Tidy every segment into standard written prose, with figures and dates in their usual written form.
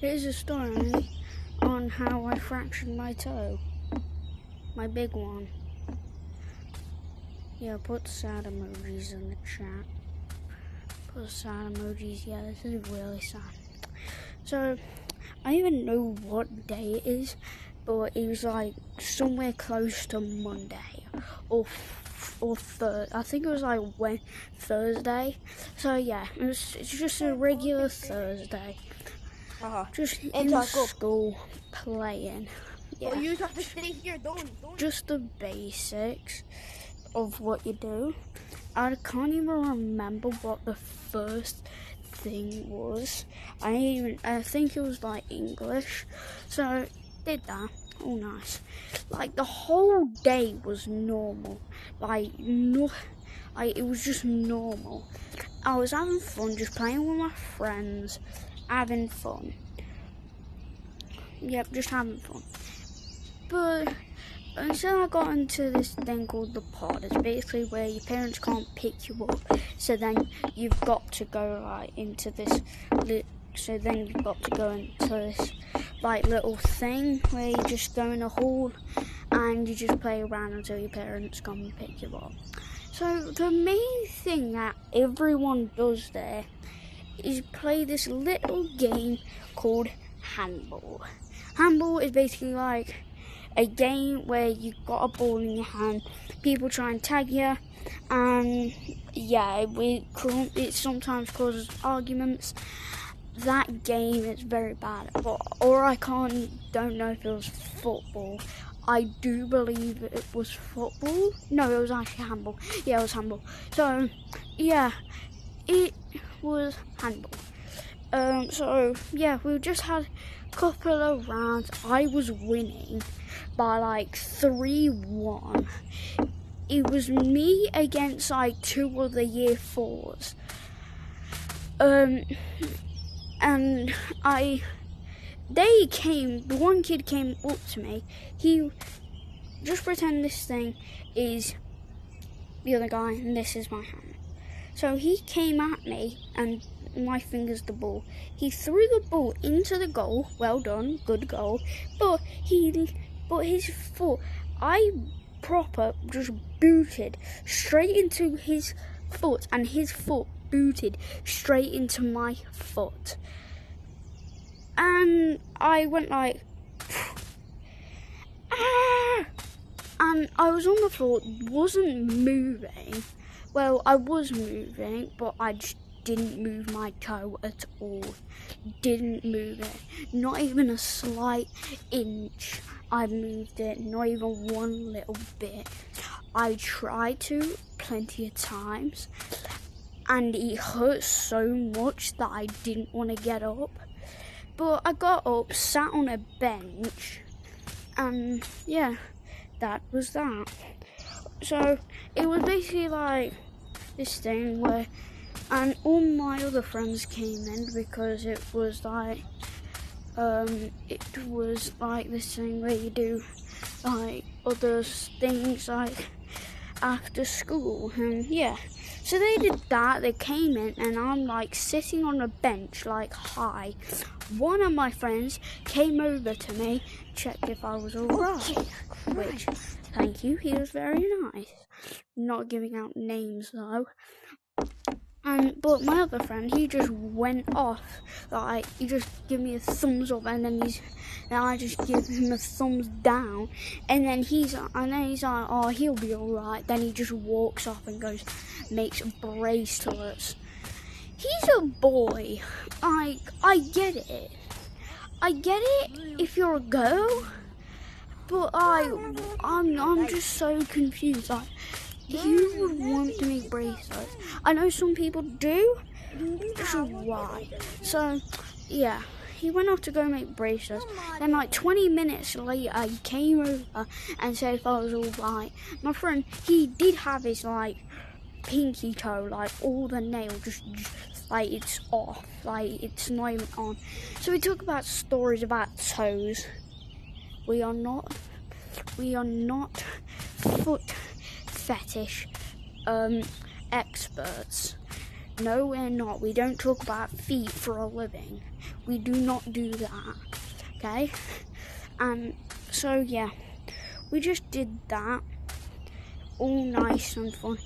Here's a story on how I fractured my toe. My big one. Yeah, put sad emojis in the chat. Put sad emojis, yeah, this is really sad. So, I don't even know what day it is, but it was like somewhere close to Monday or I think it was like Thursday. So yeah, it's just a regular Thursday. Just in school playing. Yeah. Oh, you have to stay here. Don't. Just the basics of what you do. I can't even remember what the first thing was. I think it was like English. So did that. Oh, nice. Like the whole day was normal. It was just normal. I was having fun, just playing with my friends, having fun. Yep, just having fun. But until I got into this thing called the pod, it's basically where your parents can't pick you up, so then you've got to go into this. So then you've got to go into this little thing where you just go in a hall and you just play around until your parents come and pick you up. So the main thing that everyone does there is play this little game called handball. Handball is basically like a game where you've got a ball in your hand, people try and tag you, and yeah, it sometimes causes arguments. That game is very bad, don't know if it was football. I do believe it was football. No, it was actually handball. Yeah, it was handball. So, yeah, it was handball. So, yeah, we just had a couple of rounds. I was winning by 3-1. It was me against 2 other year 4s. And the one kid came up to me. He, just pretend this thing is the other guy and this is my hand. So he came at me and my finger's the ball. He threw the ball into the goal. Well done, good goal. But his foot, I proper just booted straight into his foot, and his foot booted straight into my foot. And I went ah! And I was on the floor, wasn't moving. Well, I was moving, but I just didn't move my toe at all. Didn't move it. Not even a slight inch. I moved it, not even one little bit. I tried to plenty of times, and it hurt so much that I didn't want to get up. But I got up, sat on a bench, and yeah, that was that. So it was basically this thing where, and all my other friends came in because it was this thing where you do other things after school, and yeah. So they did that, they came in, and I'm sitting on a bench hi. One of my friends came over to me, checked if I was alright, which, thank you, he was very nice. Not giving out names though. But my other friend, he just went off, he just gave me a thumbs up, and then I just give him a thumbs down, and then he's like, oh, he'll be alright. Then he just walks off and makes bracelets. He's a boy. I get it. I get it if you're a girl, but I'm just so confused. You would want to make bracelets. I know some people do, so why? So, yeah, he went off to go make bracelets. Then 20 minutes later, he came over and said if I was alright. My friend, he did have his pinky toe, all the nail just it's off, it's not even on. So we talk about stories about toes. We are not foot fetish experts. No, we're not. We don't talk about feet for a living. We do not do that, okay? And so yeah, we just did that. All nice and fun.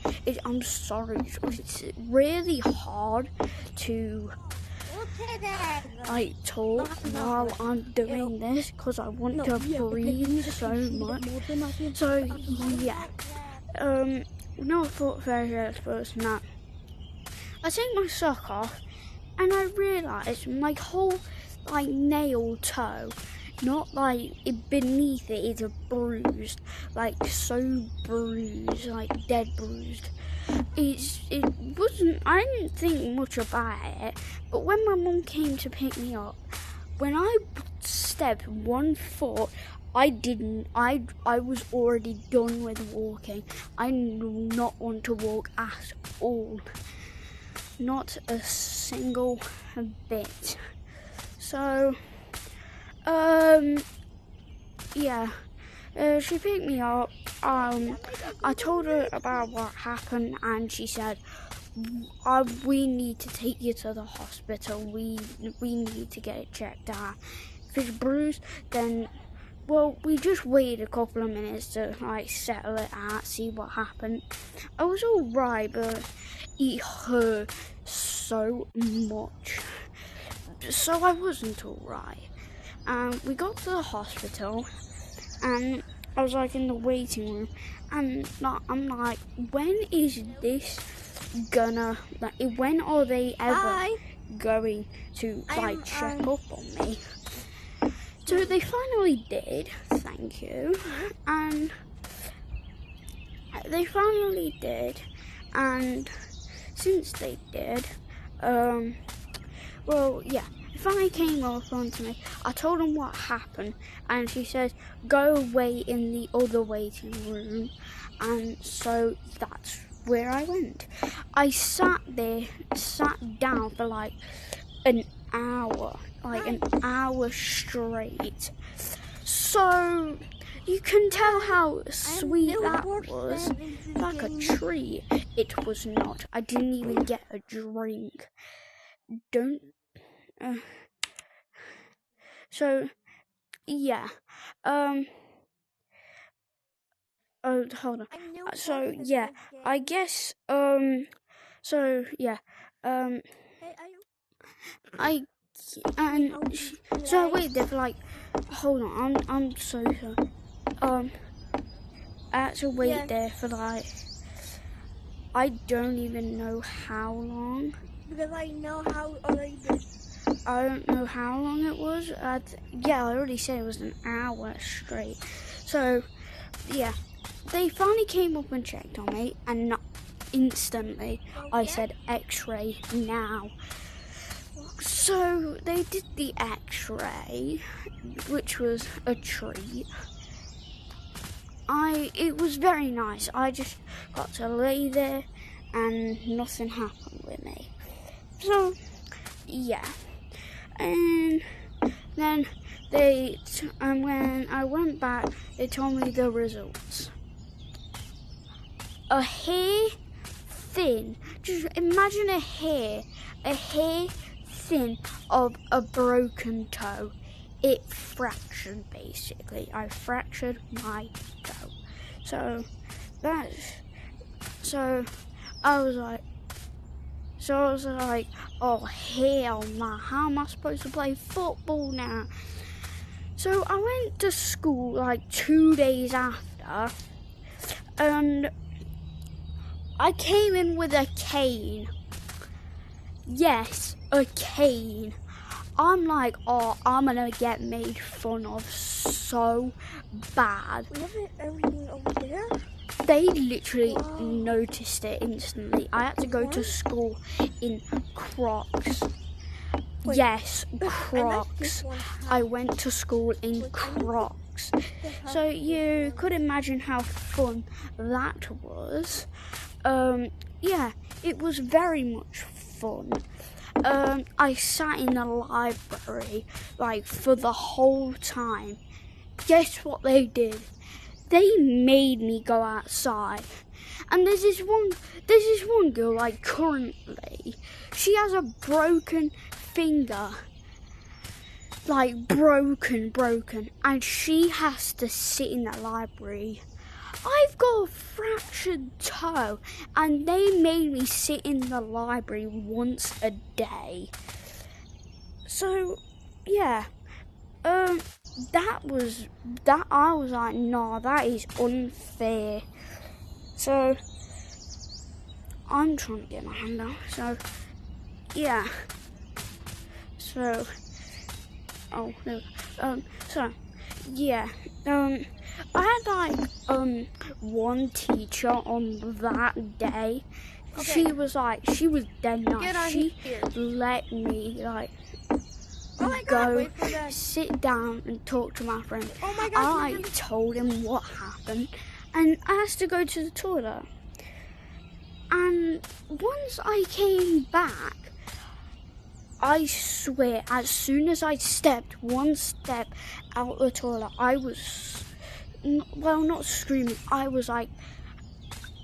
I'm sorry, it's really hard to talk while I'm doing this because I want to breathe so much. So yeah, no thought very first nap. I take my sock off and I realise my whole nail toe, not beneath it, is bruised, so bruised, dead bruised. It wasn't, I didn't think much about it, but when my mum came to pick me up, when I stepped 1 foot, I was already done with walking. I do not want to walk at all. Not a single bit. So, yeah. She picked me up. I told her about what happened, and she said, "We need to take you to the hospital. We need to get it checked out. If it's bruised, then we just waited a couple of minutes to settle it out, see what happened. I was alright, but it hurt so much, so I wasn't alright. We got to the hospital, and I was in the waiting room, and I'm like, when is this gonna, when are they ever going to check up on me? So they finally did, thank you, and they finally did, and since they did, they finally came up onto me. I told them what happened, and she said, go away in the other waiting room, and so that's where I went. I sat down for an hour, an hour straight. So you can tell how sweet that was, like a treat. It was not. I didn't even get a drink. So yeah. Oh, hold on. So yeah, I guess. So yeah. So I waited there for hold on. I'm so sorry. I had to wait there for I don't even know how long. Because I know how already been. I don't know how long it was. I already said it was an hour straight. So, yeah. They finally came up and checked on me, and not instantly I said X-ray now. So, they did the X-ray, which was a treat. It was very nice. I just got to lay there and nothing happened with me. So, yeah. And then when I went back, they told me the results. A hair thin, just imagine a hair thin of a broken toe. It fractured, basically. I fractured my toe. So I was like, oh hell nah, how am I supposed to play football now? So I went to school 2 days after, and I came in with a cane. Yes, a cane. I'm like, oh, I'm gonna get made fun of so bad. We have everything over there. They literally noticed it instantly. I had to go to school in Crocs. Wait. Yes, Crocs. I went to school in Crocs. So you could imagine how fun that was. Yeah, it was very much fun. I sat in the library for the whole time. Guess what they did? They made me go outside. And there's this one girl currently. She has a broken finger. like broken, and she has to sit in the library. I've got a fractured toe, and they made me sit in the library once a day. So, yeah, I was like, nah, that is unfair. So, I'm trying to get my hand out. So, yeah. So, oh, no. So, yeah. I had like one teacher on that day. Okay. She was dead nice. Get on She here. let me like Oh my God, go wait for that. sit down and talk to my friend. Oh my God. I told him what happened, and I had to go to the toilet. And once I came back, I swear, as soon as I stepped one step out the toilet, I was, well, not screaming. I was like,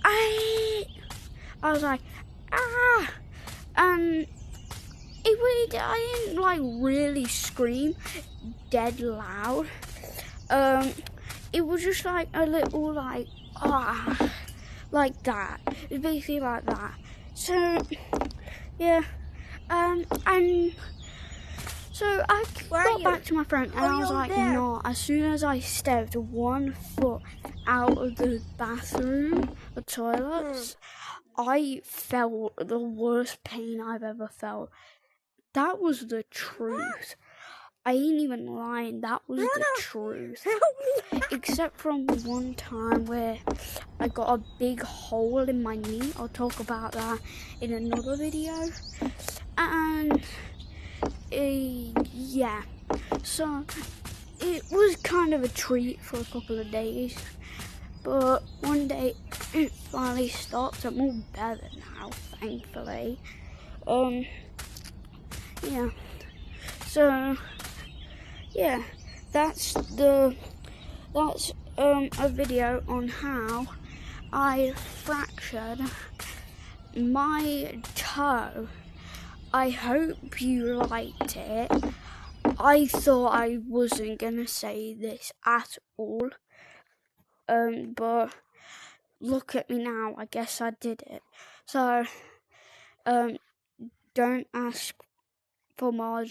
I was like, ah, and I didn't like really scream dead loud. It was just like a little like like that. It was basically like that. So yeah, and so I got back to my friend, and I was like, no. As soon as I stepped one foot out of the bathroom, the toilets, I felt the worst pain I've ever felt. That was the truth. I ain't even lying. That was the truth. Except from one time where I got a big hole in my knee. I'll talk about that in another video. And yeah, so it was kind of a treat for a couple of days. But one day it finally stopped. I'm all better now, thankfully. Yeah. So yeah, that's a video on how I fractured my toe. I hope you liked it. I thought I wasn't gonna say this at all, but look at me now. I guess I did it. So don't ask for more